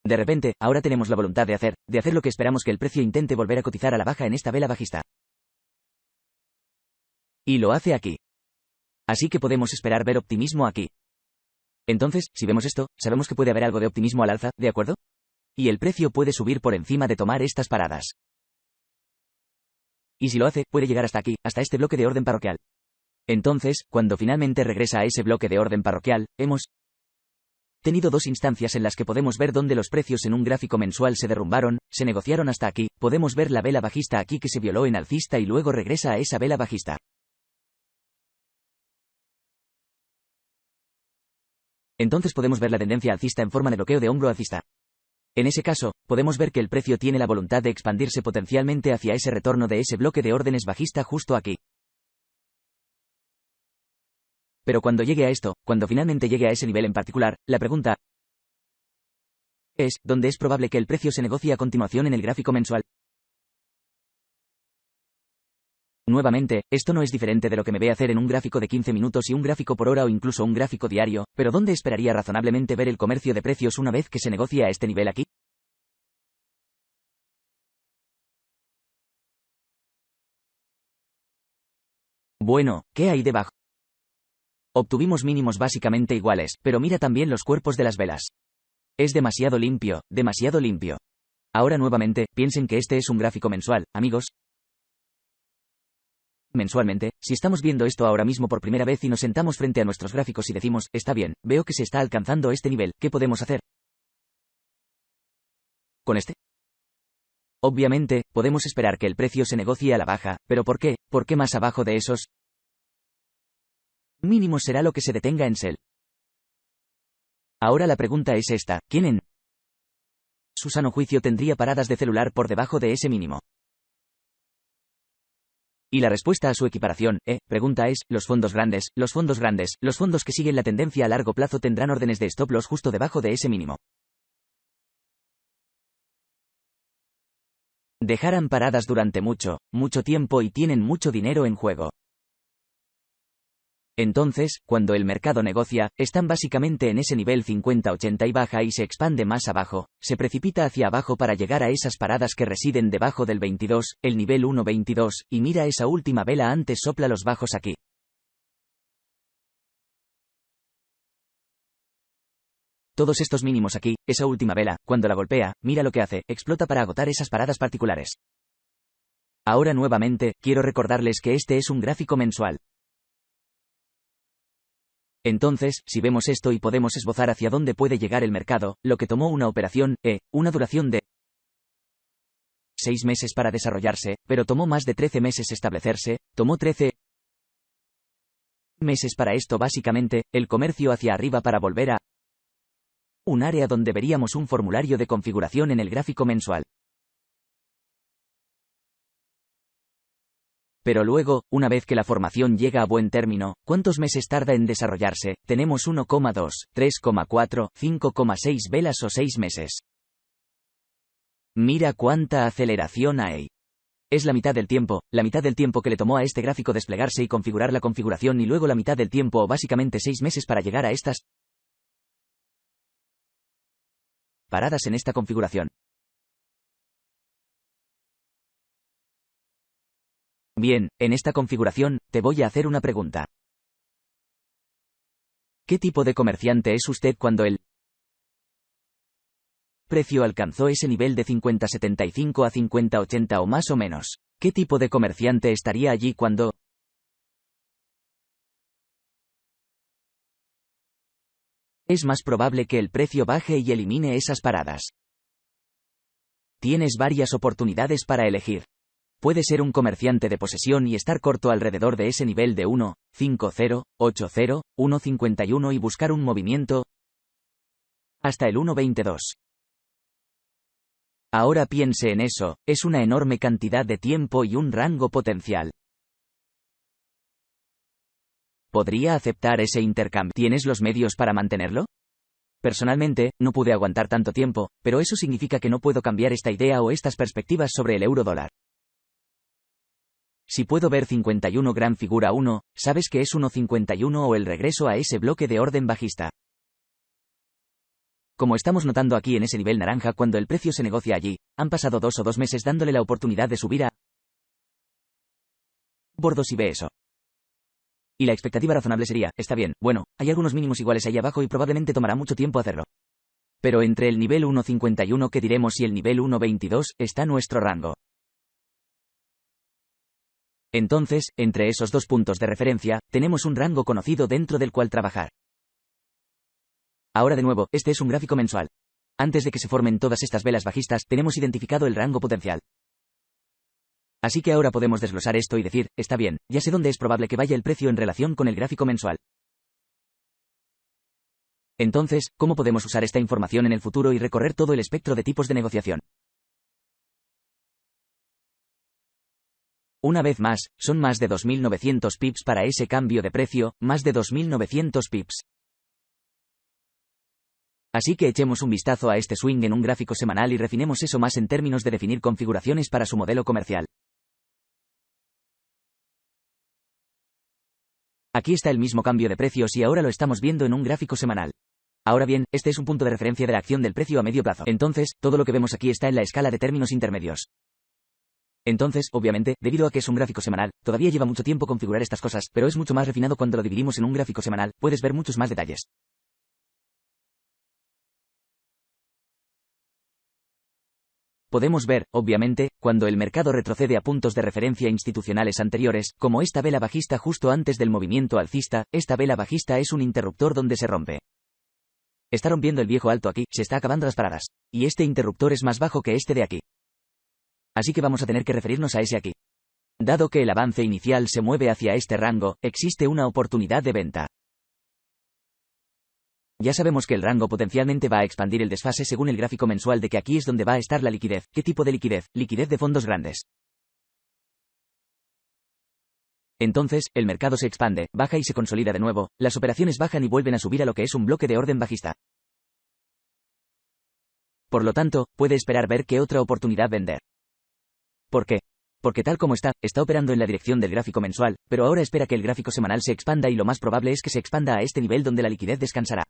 De repente, ahora tenemos la voluntad de hacer lo que esperamos que el precio intente volver a cotizar a la baja en esta vela bajista. Y lo hace aquí. Así que podemos esperar ver optimismo aquí. Entonces, si vemos esto, sabemos que puede haber algo de optimismo al alza, ¿de acuerdo? Y el precio puede subir por encima de tomar estas paradas. Y si lo hace, puede llegar hasta aquí, hasta este bloque de orden parroquial. Entonces, cuando finalmente regresa a ese bloque de orden parroquial, hemos tenido dos instancias en las que podemos ver dónde los precios en un gráfico mensual se derrumbaron, se negociaron hasta aquí, podemos ver la vela bajista aquí que se violó en alcista y luego regresa a esa vela bajista. Entonces podemos ver la tendencia alcista en forma de bloqueo de hombro alcista. En ese caso, podemos ver que el precio tiene la voluntad de expandirse potencialmente hacia ese retorno de ese bloque de órdenes bajista justo aquí. Pero cuando llegue a esto, cuando finalmente llegue a ese nivel en particular, la pregunta es, ¿dónde es probable que el precio se negocie a continuación en el gráfico mensual? Nuevamente, esto no es diferente de lo que me ve hacer en un gráfico de 15 minutos y un gráfico por hora o incluso un gráfico diario, pero ¿dónde esperaría razonablemente ver el comercio de precios una vez que se negocia a este nivel aquí? Bueno, ¿qué hay debajo? Obtuvimos mínimos básicamente iguales, pero mira también los cuerpos de las velas. Es demasiado limpio, demasiado limpio. Ahora nuevamente, piensen que este es un gráfico mensual, amigos. Mensualmente, si estamos viendo esto ahora mismo por primera vez y nos sentamos frente a nuestros gráficos y decimos, está bien, veo que se está alcanzando este nivel, ¿qué podemos hacer con este? Obviamente, podemos esperar que el precio se negocie a la baja, pero ¿por qué? ¿Por qué más abajo de esos mínimos será lo que se detenga en sell? Ahora la pregunta es esta, ¿quién en su sano juicio tendría paradas de celular por debajo de ese mínimo? Y la respuesta a su equiparación, pregunta es, los fondos grandes, los fondos que siguen la tendencia a largo plazo tendrán órdenes de stop loss justo debajo de ese mínimo. Dejarán paradas durante mucho tiempo y tienen mucho dinero en juego. Entonces, cuando el mercado negocia, están básicamente en ese nivel 50-80 y baja y se expande más abajo, se precipita hacia abajo para llegar a esas paradas que residen debajo del 22, el nivel 1.22, y mira esa última vela antes sopla los bajos aquí. Todos estos mínimos aquí, esa última vela, cuando la golpea, mira lo que hace, explota para agotar esas paradas particulares. Ahora nuevamente, quiero recordarles que este es un gráfico mensual. Entonces, si vemos esto y podemos esbozar hacia dónde puede llegar el mercado, lo que tomó una operación, una duración de 6 meses para desarrollarse, pero tomó más de 13 meses establecerse, tomó 13 meses para esto básicamente, el comercio hacia arriba para volver a un área donde veríamos un formulario de configuración en el gráfico mensual. Pero luego, una vez que la formación llega a buen término, ¿cuántos meses tarda en desarrollarse? Tenemos 1,2, 3,4, 5,6 velas o 6 meses. Mira cuánta aceleración hay. Es la mitad del tiempo que le tomó a este gráfico desplegarse y configurar la configuración y luego la mitad del tiempo o básicamente 6 meses para llegar a estas paradas en esta configuración. Bien, en esta configuración, te voy a hacer una pregunta. ¿Qué tipo de comerciante es usted cuando el precio alcanzó ese nivel de 50.75 a 50.80 o más o menos? ¿Qué tipo de comerciante estaría allí cuando es más probable que el precio baje y elimine esas paradas? Tienes varias oportunidades para elegir. Puede ser un comerciante de posesión y estar corto alrededor de ese nivel de 1.50, 80, 1.51 y buscar un movimiento hasta el 1.22. Ahora piense en eso, es una enorme cantidad de tiempo y un rango potencial. ¿Podría aceptar ese intercambio? ¿Tienes los medios para mantenerlo? Personalmente, no pude aguantar tanto tiempo, pero eso significa que no puedo cambiar esta idea o estas perspectivas sobre el euro-dólar. Si puedo ver 51 gran figura 1, sabes que es 1.51 o el regreso a ese bloque de orden bajista. Como estamos notando aquí en ese nivel naranja cuando el precio se negocia allí, han pasado 2 o 2 meses dándole la oportunidad de subir a bordo si ve eso. Y la expectativa razonable sería, está bien, bueno, hay algunos mínimos iguales ahí abajo y probablemente tomará mucho tiempo hacerlo. Pero entre el nivel 1.51 que diremos y el nivel 1.22 está nuestro rango. Entonces, entre esos dos puntos de referencia, tenemos un rango conocido dentro del cual trabajar. Ahora de nuevo, este es un gráfico mensual. Antes de que se formen todas estas velas bajistas, tenemos identificado el rango potencial. Así que ahora podemos desglosar esto y decir, está bien, ya sé dónde es probable que vaya el precio en relación con el gráfico mensual. Entonces, ¿cómo podemos usar esta información en el futuro y recorrer todo el espectro de tipos de negociación? Una vez más, son más de 2.900 pips para ese cambio de precio, más de 2.900 pips. Así que echemos un vistazo a este swing en un gráfico semanal y refinemos eso más en términos de definir configuraciones para su modelo comercial. Aquí está el mismo cambio de precios y ahora lo estamos viendo en un gráfico semanal. Ahora bien, este es un punto de referencia de la acción del precio a medio plazo. Entonces, todo lo que vemos aquí está en la escala de términos intermedios. Entonces, obviamente, debido a que es un gráfico semanal, todavía lleva mucho tiempo configurar estas cosas, pero es mucho más refinado cuando lo dividimos en un gráfico semanal, puedes ver muchos más detalles. Podemos ver, obviamente, cuando el mercado retrocede a puntos de referencia institucionales anteriores, como esta vela bajista justo antes del movimiento alcista. Esta vela bajista es un interruptor donde se rompe. Está rompiendo el viejo alto aquí, se está acabando las paradas. Y este interruptor es más bajo que este de aquí. Así que vamos a tener que referirnos a ese aquí. Dado que el avance inicial se mueve hacia este rango, existe una oportunidad de venta. Ya sabemos que el rango potencialmente va a expandir el desfase según el gráfico mensual de que aquí es donde va a estar la liquidez. ¿Qué tipo de liquidez? Liquidez de fondos grandes. Entonces, el mercado se expande, baja y se consolida de nuevo, las operaciones bajan y vuelven a subir a lo que es un bloque de orden bajista. Por lo tanto, puede esperar ver qué otra oportunidad vender. ¿Por qué? Porque tal como está operando en la dirección del gráfico mensual, pero ahora espera que el gráfico semanal se expanda y lo más probable es que se expanda a este nivel donde la liquidez descansará.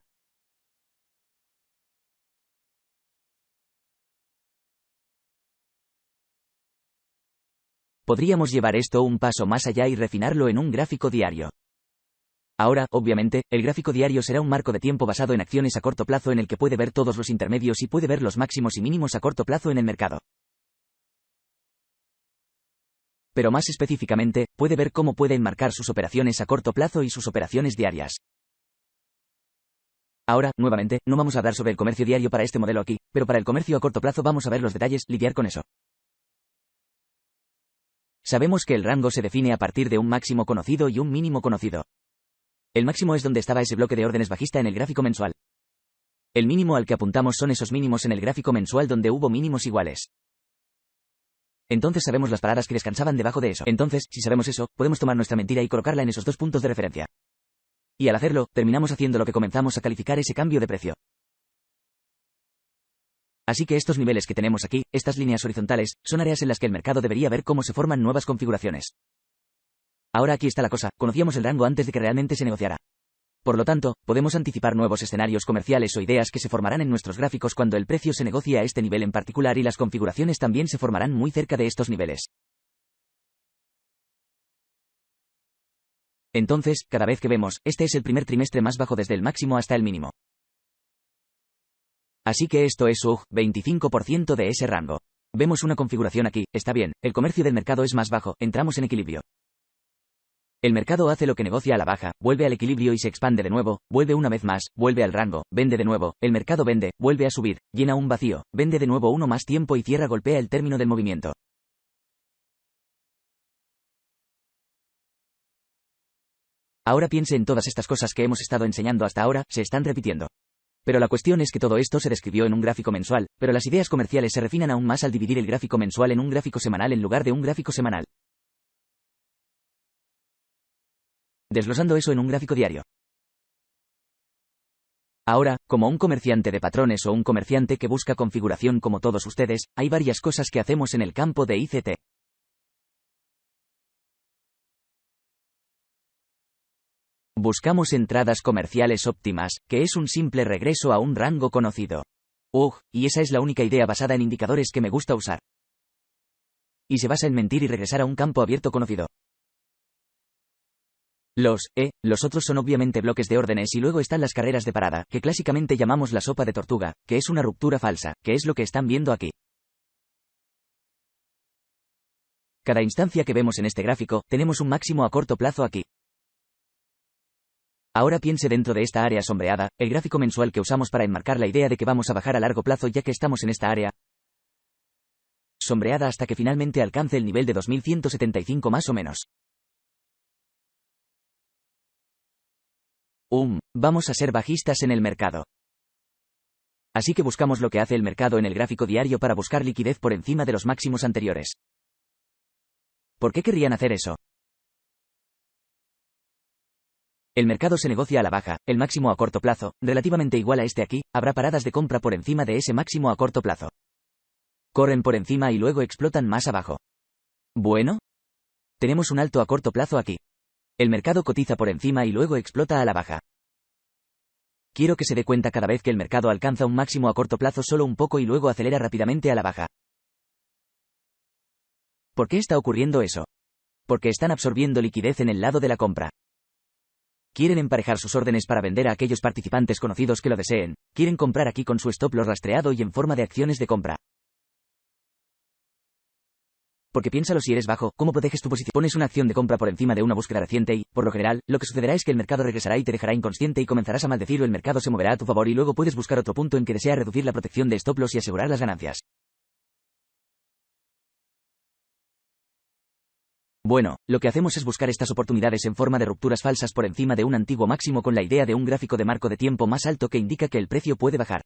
Podríamos llevar esto un paso más allá y refinarlo en un gráfico diario. Ahora, obviamente, el gráfico diario será un marco de tiempo basado en acciones a corto plazo en el que puede ver todos los intermedios y puede ver los máximos y mínimos a corto plazo en el mercado. Pero más específicamente, puede ver cómo puede enmarcar sus operaciones a corto plazo y sus operaciones diarias. Ahora, nuevamente, no vamos a hablar sobre el comercio diario para este modelo aquí, pero para el comercio a corto plazo vamos a ver los detalles, lidiar con eso. Sabemos que el rango se define a partir de un máximo conocido y un mínimo conocido. El máximo es donde estaba ese bloque de órdenes bajista en el gráfico mensual. El mínimo al que apuntamos son esos mínimos en el gráfico mensual donde hubo mínimos iguales. Entonces sabemos las paradas que descansaban debajo de eso. Entonces, si sabemos eso, podemos tomar nuestra mentira y colocarla en esos dos puntos de referencia. Y al hacerlo, terminamos haciendo lo que comenzamos a calificar ese cambio de precio. Así que estos niveles que tenemos aquí, estas líneas horizontales, son áreas en las que el mercado debería ver cómo se forman nuevas configuraciones. Ahora aquí está la cosa, conocíamos el rango antes de que realmente se negociara. Por lo tanto, podemos anticipar nuevos escenarios comerciales o ideas que se formarán en nuestros gráficos cuando el precio se negocie a este nivel en particular y las configuraciones también se formarán muy cerca de estos niveles. Entonces, cada vez que vemos, este es el primer trimestre más bajo desde el máximo hasta el mínimo. Así que esto es 25% de ese rango. Vemos una configuración aquí, está bien, el comercio del mercado es más bajo, entramos en equilibrio. El mercado hace lo que negocia a la baja, vuelve al equilibrio y se expande de nuevo, vuelve una vez más, vuelve al rango, vende de nuevo, el mercado vende, vuelve a subir, llena un vacío, vende de nuevo uno más tiempo y cierra, golpea el término del movimiento. Ahora piense en todas estas cosas que hemos estado enseñando hasta ahora, se están repitiendo. Pero la cuestión es que todo esto se describió en un gráfico mensual, pero las ideas comerciales se refinan aún más al dividir el gráfico mensual en un gráfico semanal en lugar de un gráfico semanal. Desglosando eso en un gráfico diario. Ahora, como un comerciante de patrones o un comerciante que busca configuración como todos ustedes, hay varias cosas que hacemos en el campo de ICT. Buscamos entradas comerciales óptimas, que es un simple regreso a un rango conocido. Y esa es la única idea basada en indicadores que me gusta usar. Y se basa en mentir y regresar a un campo abierto conocido. Los otros son obviamente bloques de órdenes y luego están las carreras de parada, que clásicamente llamamos la sopa de tortuga, que es una ruptura falsa, que es lo que están viendo aquí. Cada instancia que vemos en este gráfico, tenemos un máximo a corto plazo aquí. Ahora piense dentro de esta área sombreada, el gráfico mensual que usamos para enmarcar la idea de que vamos a bajar a largo plazo ya que estamos en esta área sombreada hasta que finalmente alcance el nivel de 2175 más o menos. Vamos a ser bajistas en el mercado. Así que buscamos lo que hace el mercado en el gráfico diario para buscar liquidez por encima de los máximos anteriores. ¿Por qué querrían hacer eso? El mercado se negocia a la baja, el máximo a corto plazo, relativamente igual a este aquí, habrá paradas de compra por encima de ese máximo a corto plazo. Corren por encima y luego explotan más abajo. Bueno, tenemos un alto a corto plazo aquí. El mercado cotiza por encima y luego explota a la baja. Quiero que se dé cuenta cada vez que el mercado alcanza un máximo a corto plazo solo un poco y luego acelera rápidamente a la baja. ¿Por qué está ocurriendo eso? Porque están absorbiendo liquidez en el lado de la compra. Quieren emparejar sus órdenes para vender a aquellos participantes conocidos que lo deseen, quieren comprar aquí con su stop loss rastreado y en forma de acciones de compra. Porque piénsalo, si eres bajo, ¿cómo proteges tu posición? Pones una acción de compra por encima de una búsqueda reciente y, por lo general, lo que sucederá es que el mercado regresará y te dejará inconsciente y comenzarás a maldecir o el mercado se moverá a tu favor y luego puedes buscar otro punto en que desea reducir la protección de stop loss y asegurar las ganancias. Bueno, lo que hacemos es buscar estas oportunidades en forma de rupturas falsas por encima de un antiguo máximo con la idea de un gráfico de marco de tiempo más alto que indica que el precio puede bajar.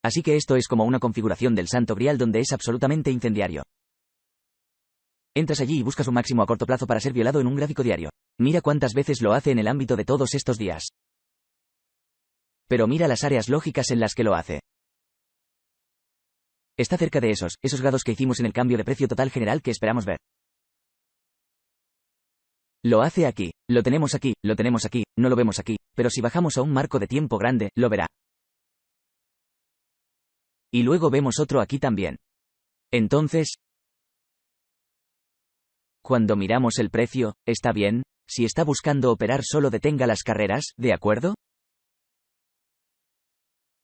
Así que esto es como una configuración del Santo Grial donde es absolutamente incendiario. Entras allí y buscas un máximo a corto plazo para ser violado en un gráfico diario. Mira cuántas veces lo hace en el ámbito de todos estos días. Pero mira las áreas lógicas en las que lo hace. Está cerca de esos grados que hicimos en el cambio de precio total general que esperamos ver. Lo hace aquí, lo tenemos aquí, no lo vemos aquí, pero si bajamos a un marco de tiempo grande, lo verá. Y luego vemos otro aquí también. Entonces, cuando miramos el precio, ¿está bien? Si está buscando operar solo detenga las carreras, ¿de acuerdo?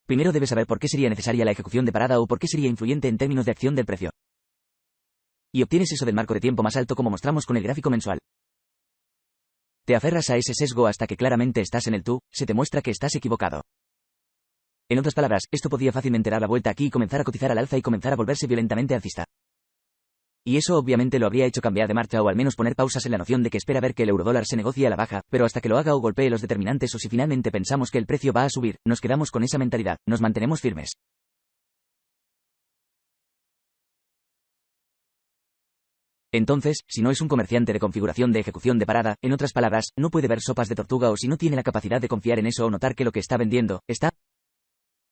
Primero debes saber por qué sería necesaria la ejecución de parada o por qué sería influyente en términos de acción del precio. Y obtienes eso del marco de tiempo más alto como mostramos con el gráfico mensual. Te aferras a ese sesgo hasta que claramente estás en el tú, se te muestra que estás equivocado. En otras palabras, esto podría fácilmente dar la vuelta aquí y comenzar a cotizar al alza y comenzar a volverse violentamente alcista. Y eso obviamente lo habría hecho cambiar de marcha o al menos poner pausas en la noción de que espera ver que el eurodólar se negocie a la baja, pero hasta que lo haga o golpee los determinantes o si finalmente pensamos que el precio va a subir, nos quedamos con esa mentalidad, nos mantenemos firmes. Entonces, si no es un comerciante de configuración de ejecución de parada, en otras palabras, no puede ver sopas de tortuga o si no tiene la capacidad de confiar en eso o notar que lo que está vendiendo, está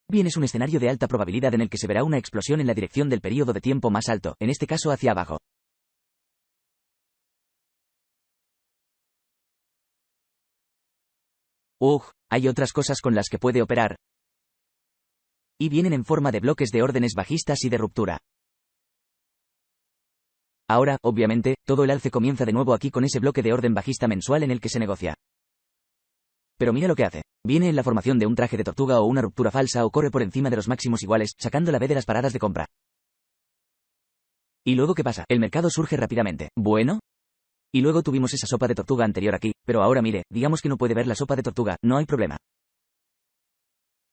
bien, es un escenario de alta probabilidad en el que se verá una explosión en la dirección del periodo de tiempo más alto, en este caso hacia abajo. Hay otras cosas con las que puede operar. Y vienen en forma de bloques de órdenes bajistas y de ruptura. Ahora, obviamente, todo el alce comienza de nuevo aquí con ese bloque de orden bajista mensual en el que se negocia. Pero mira lo que hace. Viene en la formación de un traje de tortuga o una ruptura falsa o corre por encima de los máximos iguales, sacando la B de las paradas de compra. ¿Y luego qué pasa? El mercado surge rápidamente. Bueno. Y luego tuvimos esa sopa de tortuga anterior aquí, pero ahora mire, digamos que no puede ver la sopa de tortuga, no hay problema.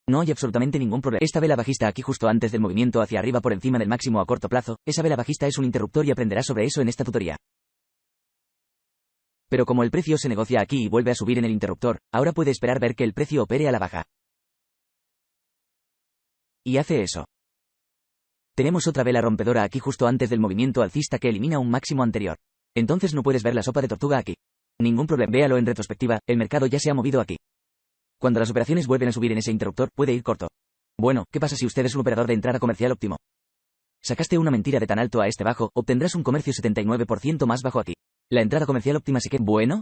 No hay absolutamente ningún problema. Esta vela bajista aquí justo antes del movimiento hacia arriba por encima del máximo a corto plazo, esa vela bajista es un interruptor y aprenderá sobre eso en esta tutoría. Pero como el precio se negocia aquí y vuelve a subir en el interruptor, ahora puede esperar ver que el precio opere a la baja. Y hace eso. Tenemos otra vela rompedora aquí justo antes del movimiento alcista que elimina un máximo anterior. Entonces no puedes ver la sopa de tortuga aquí. Ningún problema. Véalo en retrospectiva, el mercado ya se ha movido aquí. Cuando las operaciones vuelven a subir en ese interruptor, puede ir corto. Bueno, ¿qué pasa si usted es un operador de entrada comercial óptimo? Sacaste una mentira de tan alto a este bajo, obtendrás un comercio 79% más bajo aquí. La entrada comercial óptima se queda. Bueno.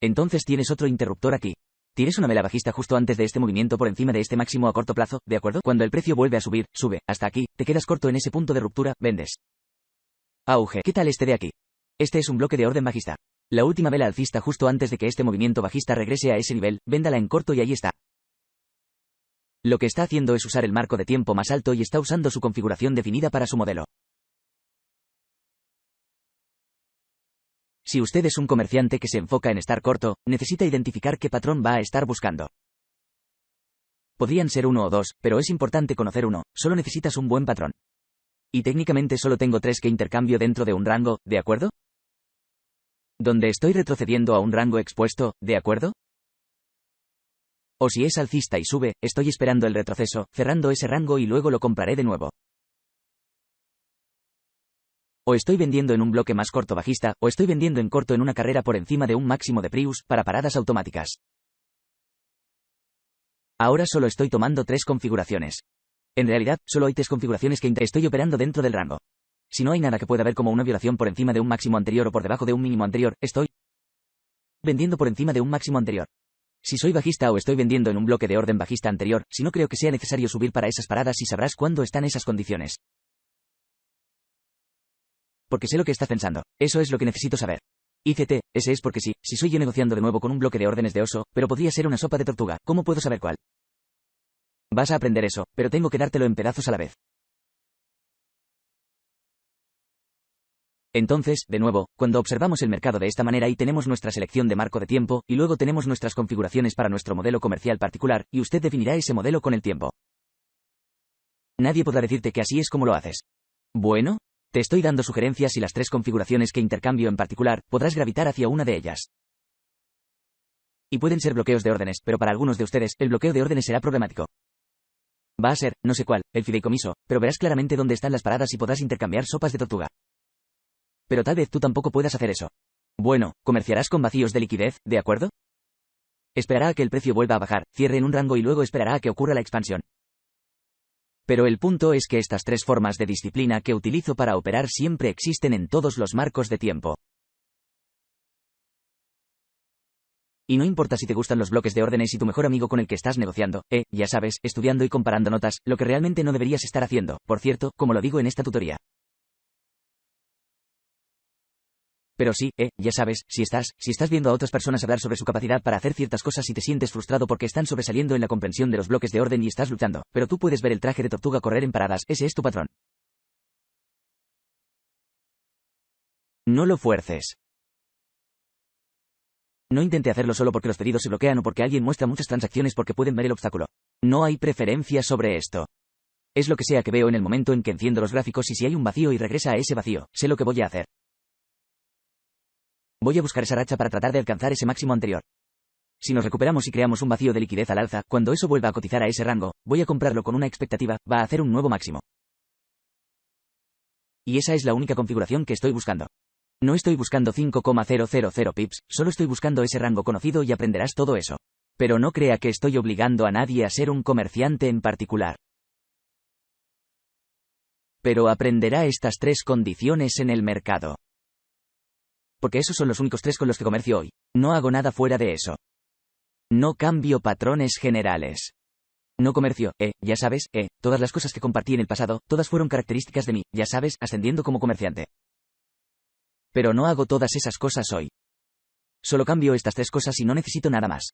Entonces tienes otro interruptor aquí. Tienes una vela bajista justo antes de este movimiento por encima de este máximo a corto plazo, ¿de acuerdo? Cuando el precio vuelve a subir, sube, hasta aquí, te quedas corto en ese punto de ruptura, vendes. Auge. ¿Qué tal este de aquí? Este es un bloque de orden bajista. La última vela alcista justo antes de que este movimiento bajista regrese a ese nivel, véndala en corto y ahí está. Lo que está haciendo es usar el marco de tiempo más alto y está usando su configuración definida para su modelo. Si usted es un comerciante que se enfoca en estar corto, necesita identificar qué patrón va a estar buscando. Podrían ser uno o dos, pero es importante conocer uno, solo necesitas un buen patrón. Y técnicamente solo tengo 3 que intercambio dentro de un rango, ¿de acuerdo? Donde estoy retrocediendo a un rango expuesto, ¿de acuerdo? O si es alcista y sube, estoy esperando el retroceso, cerrando ese rango y luego lo compraré de nuevo. O estoy vendiendo en un bloque más corto bajista, o estoy vendiendo en corto en una carrera por encima de un máximo de Prius, para paradas automáticas. Ahora solo estoy tomando 3 configuraciones. En realidad, solo hay 3 configuraciones que estoy operando dentro del rango. Si no hay nada que pueda ver como una violación por encima de un máximo anterior o por debajo de un mínimo anterior, estoy vendiendo por encima de un máximo anterior. Si soy bajista o estoy vendiendo en un bloque de orden bajista anterior, si no creo que sea necesario subir para esas paradas y sabrás cuándo están esas condiciones. Porque sé lo que estás pensando. Eso es lo que necesito saber. ICT, ese es porque sí, si soy yo negociando de nuevo con un bloque de órdenes de oso, pero podría ser una sopa de tortuga, ¿cómo puedo saber cuál? Vas a aprender eso, pero tengo que dártelo en pedazos a la vez. Entonces, de nuevo, cuando observamos el mercado de esta manera y tenemos nuestra selección de marco de tiempo, y luego tenemos nuestras configuraciones para nuestro modelo comercial particular, y usted definirá ese modelo con el tiempo. Nadie podrá decirte que así es como lo haces. Bueno, te estoy dando sugerencias y las 3 configuraciones que intercambio en particular, podrás gravitar hacia una de ellas. Y pueden ser bloqueos de órdenes, pero para algunos de ustedes, el bloqueo de órdenes será problemático. Va a ser, no sé cuál, el fideicomiso, pero verás claramente dónde están las paradas y podrás intercambiar sopas de tortuga. Pero tal vez tú tampoco puedas hacer eso. Bueno, comerciarás con vacíos de liquidez, ¿de acuerdo? Esperará a que el precio vuelva a bajar, cierre en un rango y luego esperará a que ocurra la expansión. Pero el punto es que estas 3 formas de disciplina que utilizo para operar siempre existen en todos los marcos de tiempo. Y no importa si te gustan los bloques de órdenes y tu mejor amigo con el que estás negociando, ya sabes, estudiando y comparando notas, lo que realmente no deberías estar haciendo, por cierto, como lo digo en esta tutoría. Pero sí, ya sabes, si estás viendo a otras personas hablar sobre su capacidad para hacer ciertas cosas y te sientes frustrado porque están sobresaliendo en la comprensión de los bloques de orden y estás luchando, pero tú puedes ver el traje de tortuga correr en paradas, ese es tu patrón. No lo fuerces. No intente hacerlo solo porque los pedidos se bloquean o porque alguien muestra muchas transacciones porque pueden ver el obstáculo. No hay preferencia sobre esto. Es lo que sea que veo en el momento en que enciendo los gráficos y si hay un vacío y regresa a ese vacío, sé lo que voy a hacer. Voy a buscar esa racha para tratar de alcanzar ese máximo anterior. Si nos recuperamos y creamos un vacío de liquidez al alza, cuando eso vuelva a cotizar a ese rango, voy a comprarlo con una expectativa, va a hacer un nuevo máximo. Y esa es la única configuración que estoy buscando. No estoy buscando 5,000 pips, solo estoy buscando ese rango conocido y aprenderás todo eso. Pero no crea que estoy obligando a nadie a ser un comerciante en particular. Pero aprenderá estas 3 condiciones en el mercado. Porque esos son los únicos 3 con los que comercio hoy. No hago nada fuera de eso. No cambio patrones generales. No comercio, ya sabes, todas las cosas que compartí en el pasado, todas fueron características de mí, ya sabes, ascendiendo como comerciante. Pero no hago todas esas cosas hoy. Solo cambio estas 3 cosas y no necesito nada más.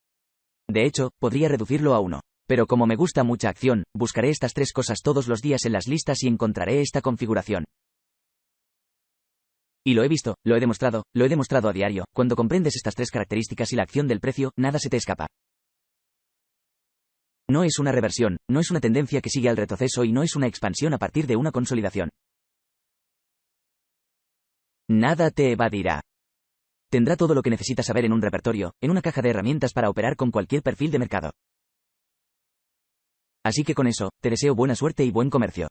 De hecho, podría reducirlo a 1. Pero como me gusta mucha acción, buscaré estas 3 cosas todos los días en las listas y encontraré esta configuración. Y lo he visto, lo he demostrado a diario, cuando comprendes estas 3 características y la acción del precio, nada se te escapa. No es una reversión, no es una tendencia que sigue al retroceso y no es una expansión a partir de una consolidación. Nada te evadirá. Tendrá todo lo que necesitas saber en un repertorio, en una caja de herramientas para operar con cualquier perfil de mercado. Así que con eso, te deseo buena suerte y buen comercio.